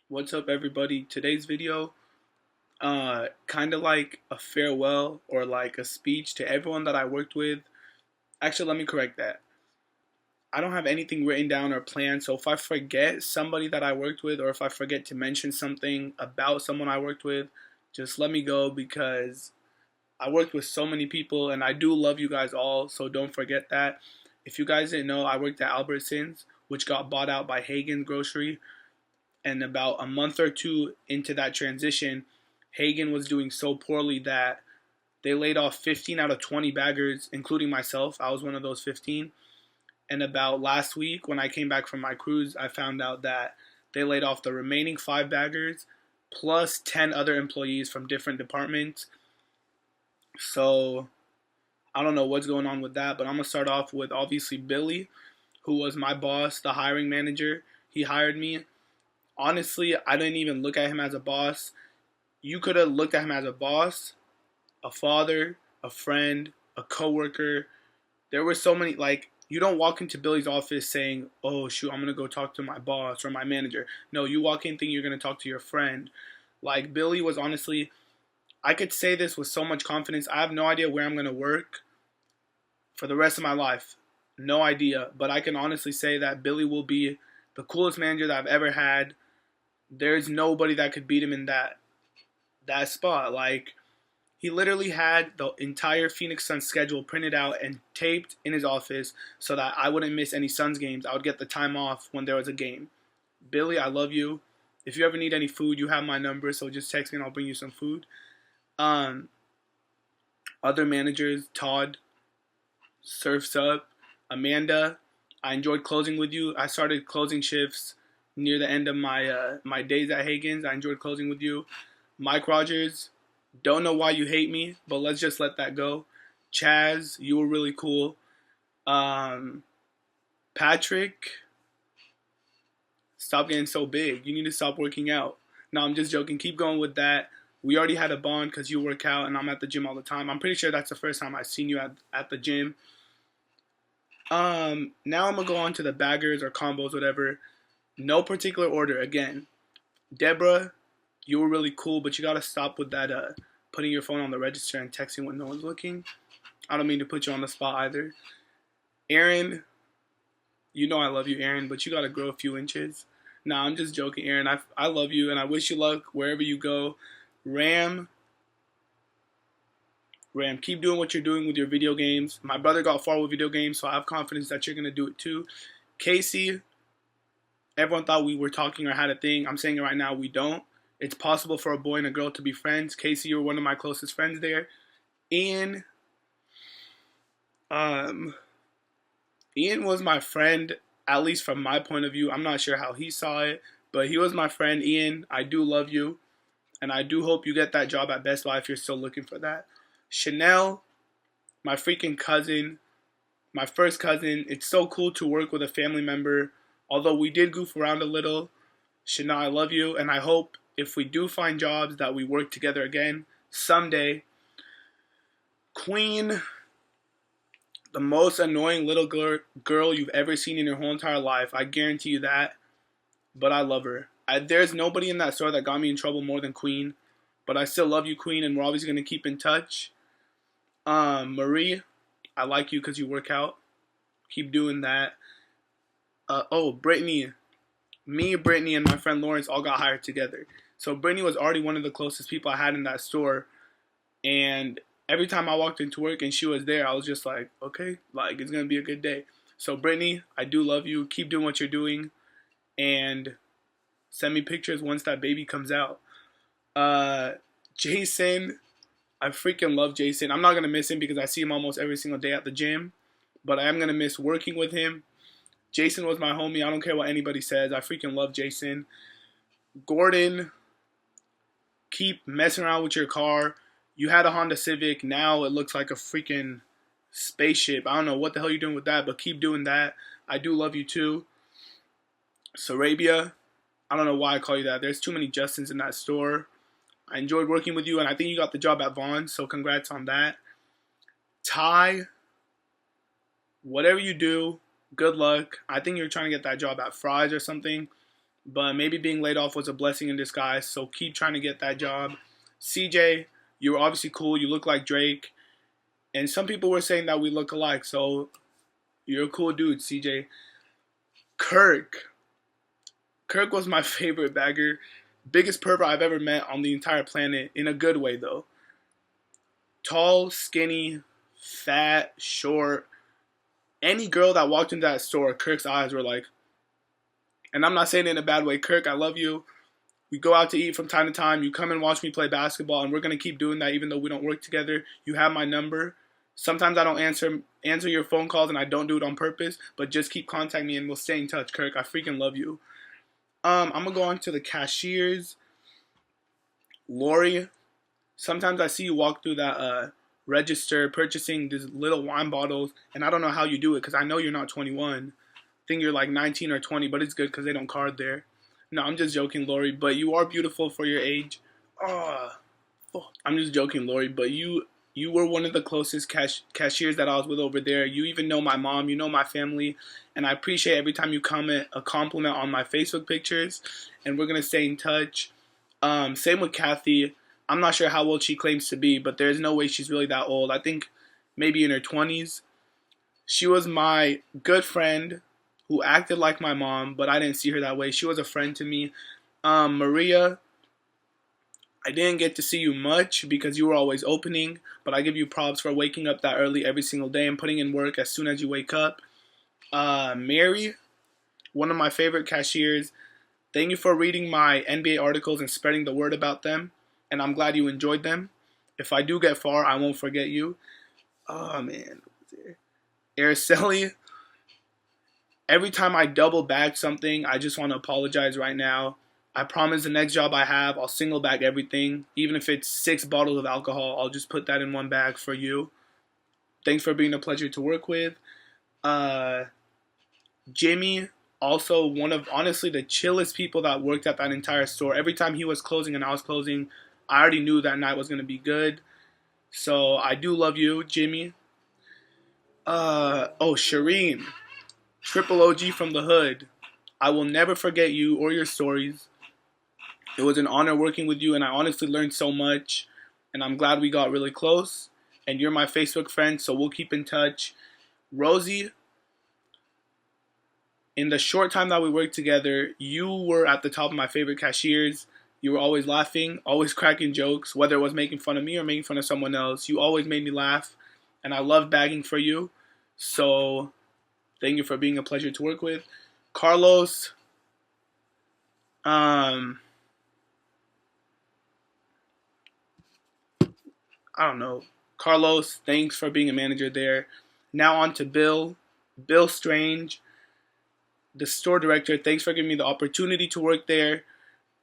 What's up, everybody? Today's video, kind of like a farewell or like a speech to everyone that I worked with. Actually, let me correct that. I don't have anything written down or planned, so if I forget somebody that I worked with or if I forget to mention something about someone I worked with, just let me go because I worked with so many people and I do love you guys all, so don't forget that. If you guys didn't know, I worked at Albertsons, which got bought out by Hagen Grocery. And about a month or two into that transition, Hagen was doing so poorly that they laid off 15 out of 20 baggers, including myself. I was one of those 15. And about last week, when I came back from my cruise, I found out that they laid off the remaining 5 baggers plus 10 other employees from different departments. So I don't know what's going on with that, but I'm going to start off with obviously Billy, who was my boss, the hiring manager. He hired me. Honestly, I didn't even look at him as a boss. You could have looked at him as a boss, a father, a friend, a coworker. There were so many, like, you don't walk into Billy's office saying, oh, shoot, I'm going to go talk to my boss or my manager. No, you walk in thinking you're going to talk to your friend. Like, Billy was honestly, I could say this with so much confidence. I have no idea where I'm going to work for the rest of my life. No idea. But I can honestly say that Billy will be the coolest manager that I've ever had. There's nobody that could beat him in that spot. Like, he literally had the entire Phoenix Suns schedule printed out and taped in his office so that I wouldn't miss any Suns games. I would get the time off when there was a game. Billy, I love you. If you ever need any food, you have my number, so just text me and I'll bring you some food. Um, Other managers, Todd, Surfs Up, Amanda, I enjoyed closing with you. I started closing shifts near the end of my days at Hagen's. I enjoyed closing with you. Mike Rogers, don't know why you hate me, but let's just let that go. Chaz, you were really cool. Um, Patrick, stop getting so big. You need to stop working out. No, I'm just joking. Keep going with that. We already had a bond because you work out and I'm at the gym all the time. I'm pretty sure that's the first time I've seen you at the gym. Now I'm gonna go on to the baggers or combos, whatever. No particular order. Again, Deborah, you were really cool, but you gotta stop with that putting your phone on the register and texting when no one's looking. I don't mean to put you on the spot either. Aaron, you know I love you, Aaron, but you gotta grow a few inches. Nah, I'm just joking, Aaron. I love you and I wish you luck wherever you go. Ram, keep doing what you're doing with your video games. My brother got far with video games, so I have confidence that you're gonna do it too. Casey, everyone thought we were talking or had a thing. I'm saying it right now, we don't. It's possible for a boy and a girl to be friends. Casey, you were one of my closest friends there. Ian, um, Ian was my friend, at least from my point of view. I'm not sure how he saw it, but he was my friend. Ian, I do love you, and I do hope you get that job at Best Buy if you're still looking for that. Chanel, my freaking cousin, my first cousin. It's so cool to work with a family member. Although we did goof around a little, Chanel, I love you, and I hope if we do find jobs that we work together again someday. Queen, the most annoying little girl you've ever seen in your whole entire life. I guarantee you that, but I love her. There's nobody in that store that got me in trouble more than Queen, but I still love you, Queen, and we're always going to keep in touch. Marie, I like you because you work out. Keep doing that. Brittany. Me, Brittany, and my friend Lawrence all got hired together. So Brittany was already one of the closest people I had in that store. And every time I walked into work and she was there, I was just like, okay, like it's going to be a good day. So Brittany, I do love you. Keep doing what you're doing. And send me pictures once that baby comes out. Jason, I freaking love Jason. I'm not going to miss him because I see him almost every single day at the gym. But I am going to miss working with him. Jason was my homie. I don't care what anybody says. I freaking love Jason. Gordon, keep messing around with your car. You had a Honda Civic. Now it looks like a freaking spaceship. I don't know what the hell you're doing with that, but keep doing that. I do love you too. Sarabia, I don't know why I call you that. There's too many Justins in that store. I enjoyed working with you, and I think you got the job at Vaughn, so congrats on that. Ty, whatever you do, good luck. I think you're trying to get that job at Fry's or something. but maybe being laid off was a blessing in disguise. So keep trying to get that job. CJ, you're obviously cool. You look like Drake, and some people were saying that we look alike. So you're a cool dude, CJ. Kirk. Kirk was my favorite bagger. Biggest pervert I've ever met on the entire planet, in a good way though. Tall, skinny, fat, short. Any girl that walked into that store, Kirk's eyes were like, and I'm not saying it in a bad way, Kirk, I love you. We go out to eat from time to time. You come and watch me play basketball, and we're going to keep doing that even though we don't work together. You have my number. Sometimes I don't answer your phone calls, and I don't do it on purpose, but just keep contacting me, and we'll stay in touch, Kirk. I freaking love you. I'm going to go on to the cashiers. Lori, sometimes I see you walk through that register purchasing these little wine bottles, and I don't know how you do it because I know you're not 21. I think you're like 19 or 20, but it's good because they don't card there. No, I'm just joking, Lori, but you are beautiful for your age. I'm just joking, Lori, but you were one of the closest cashiers that I was with over there. You even know my mom, you know my family, and I appreciate every time you comment a compliment on my Facebook pictures, and we're going to stay in touch. Same with Kathy. I'm not sure how old she claims to be, but there's no way she's really that old. I think maybe in her 20s. She was my good friend who acted like my mom, but I didn't see her that way. She was a friend to me. Maria, I didn't get to see you much because you were always opening, but I give you props for waking up that early every single day and putting in work as soon as you wake up. Mary, one of my favorite cashiers, thank you for reading my NBA articles and spreading the word about them, and I'm glad you enjoyed them. If I do get far, I won't forget you. Oh, man. Araceli, every time I double bag something, I just want to apologize right now. I promise the next job I have, I'll single bag everything. Even if it's 6 bottles of alcohol, I'll just put that in one bag for you. Thanks for being a pleasure to work with. Jimmy, also one of, honestly, the chillest people that worked at that entire store. Every time he was closing and I was closing, I already knew that night was going to be good. So I do love you, Jimmy. Shireen, triple OG from the hood. I will never forget you or your stories. It was an honor working with you, and I honestly learned so much, and I'm glad we got really close, and you're my Facebook friend, so we'll keep in touch. Rosie, in the short time that we worked together, you were at the top of my favorite cashiers. You were always laughing, always cracking jokes, whether it was making fun of me or making fun of someone else. You always made me laugh, and I love bagging for you. So thank you for being a pleasure to work with. Carlos, I don't know. Carlos, thanks for being a manager there. Now on to Bill. Bill Strange, the store director, thanks for giving me the opportunity to work there.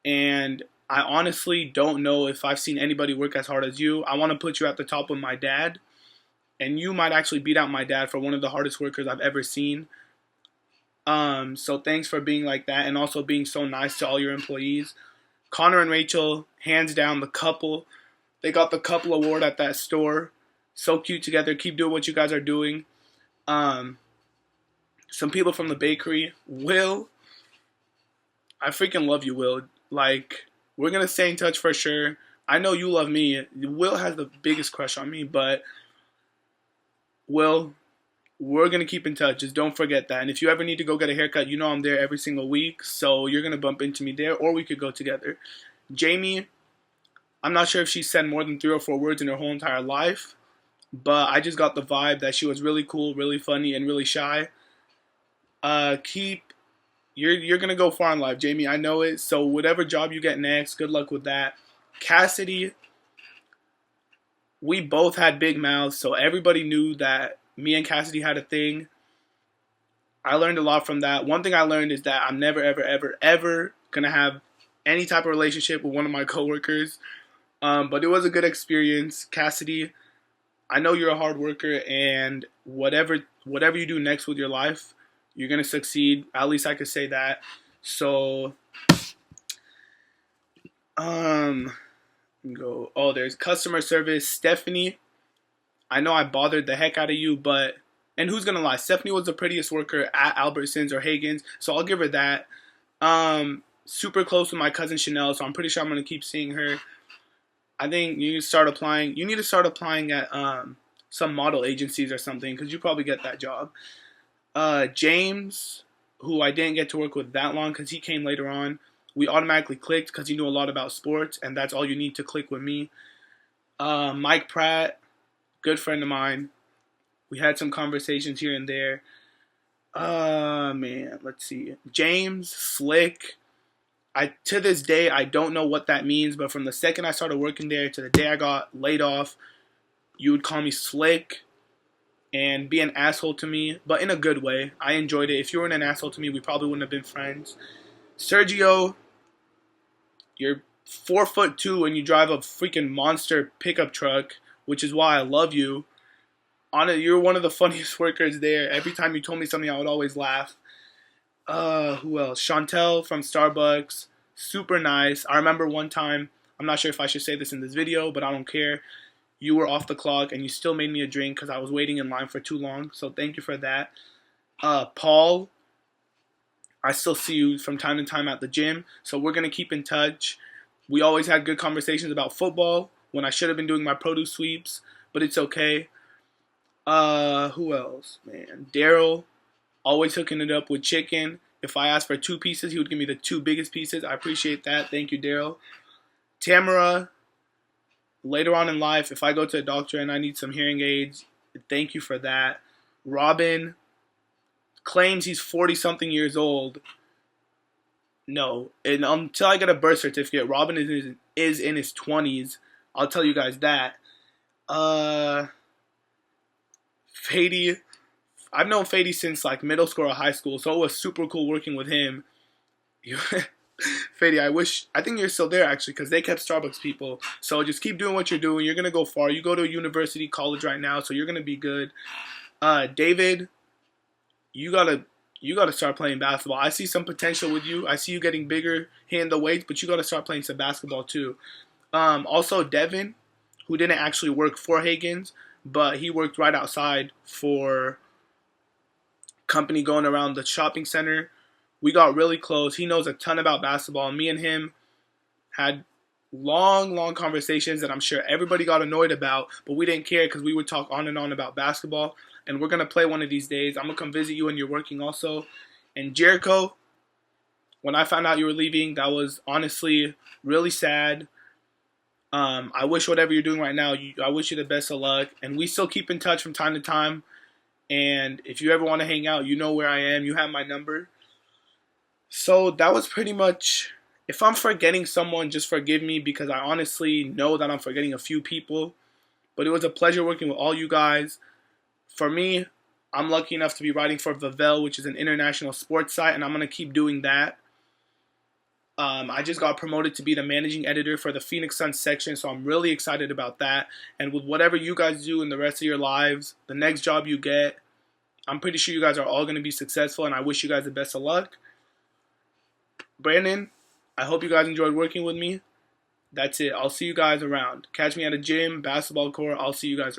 And I honestly don't know if I've seen anybody work as hard as you. I want to put you at the top with my dad. And you might actually beat out my dad for one of the hardest workers I've ever seen. So thanks for being like that and also being so nice to all your employees. Connor and Rachel, hands down, the couple. They got the couple award at that store. So cute together. Keep doing what you guys are doing. Some people from the bakery. Will, I freaking love you, Will. Like, we're going to stay in touch for sure. I know you love me. Will has the biggest crush on me, but Will, we're going to keep in touch. Just don't forget that. And if you ever need to go get a haircut, you know I'm there every single week. So you're going to bump into me there, or we could go together. Jamie, I'm not sure if she said more than 3 or 4 words in her whole entire life, but I just got the vibe that she was really cool, really funny, and really shy. You're going to go far in life, Jamie. I know it. So whatever job you get next, good luck with that. Cassidy, we both had big mouths, so everybody knew that me and Cassidy had a thing. I learned a lot from that. One thing I learned is that I'm never, ever, ever, ever going to have any type of relationship with one of my coworkers. But it was a good experience. Cassidy, I know you're a hard worker, and whatever you do next with your life, you're going to succeed. At least I could say that. So, there's customer service. Stephanie, I know I bothered the heck out of you, but, and who's going to lie? Stephanie was the prettiest worker at Albertsons or Hagen's, so I'll give her that. super close with my cousin Chanel, so I'm pretty sure I'm gonna keep seeing her. I think you need to start applying. You need to start applying at some model agencies or something, because you probably get that job. James, who I didn't get to work with that long because he came later on. We automatically clicked because he knew a lot about sports, and that's all you need to click with me. Mike Pratt, good friend of mine. We had some conversations here and there. Man, let's see. James, slick. To this day, I don't know what that means, but from the second I started working there to the day I got laid off, you would call me slick and be an asshole to me, but in a good way. I enjoyed it. If you weren't an asshole to me, we probably wouldn't have been friends. Sergio, you're 4'2" and you drive a freaking monster pickup truck, which is why I love you. You're one of the funniest workers there. Every time you told me something, I would always laugh. Who else? Chantel from Starbucks, super nice. I remember one time, I'm not sure if I should say this in this video, but I don't care. You were off the clock and you still made me a drink because I was waiting in line for too long. So thank you for that. Paul, I still see you from time to time at the gym. So we're going to keep in touch. We always had good conversations about football when I should have been doing my produce sweeps, but it's okay. Who else? Man, Daryl, always hooking it up with chicken. If I asked for 2 pieces, he would give me the 2 biggest pieces. I appreciate that. Thank you, Daryl. Tamara, later on in life, if I go to a doctor and I need some hearing aids, thank you for that. Robin claims he's 40-something years old. No, and until I get a birth certificate, Robin is in his 20s. I'll tell you guys that. Fady, I've known Fady since like middle school or high school, so it was super cool working with him. Fady, I think you're still there actually, because they kept Starbucks people. So just keep doing what you're doing. You're gonna go far. You go to a university, college right now, so you're gonna be good. David, you gotta start playing basketball. I see some potential with you. I see you getting bigger, hitting the weights, but you gotta start playing some basketball too. Also Devin, who didn't actually work for Hagen's, but he worked right outside for company going around the shopping center. We got really close. He knows a ton about basketball. Me and him had long conversations that I'm sure everybody got annoyed about, but we didn't care because we would talk on and on about basketball. And we're going to play one of these days. I'm going to come visit you when you're working also. And Jericho, when I found out you were leaving, that was honestly really sad. I wish whatever you're doing right now, I wish you the best of luck. And we still keep in touch from time to time. And if you ever want to hang out, you know where I am. You have my number. So that was pretty much, if I'm forgetting someone, just forgive me because I honestly know that I'm forgetting a few people. But it was a pleasure working with all you guys. For me, I'm lucky enough to be writing for Vavel, which is an international sports site, and I'm going to keep doing that. I just got promoted to be the managing editor for the Phoenix Suns section, so I'm really excited about that. And with whatever you guys do in the rest of your lives, the next job you get, I'm pretty sure you guys are all going to be successful, and I wish you guys the best of luck. Brandon, I hope you guys enjoyed working with me. That's it. I'll see you guys around. Catch me at a gym, basketball court. I'll see you guys around.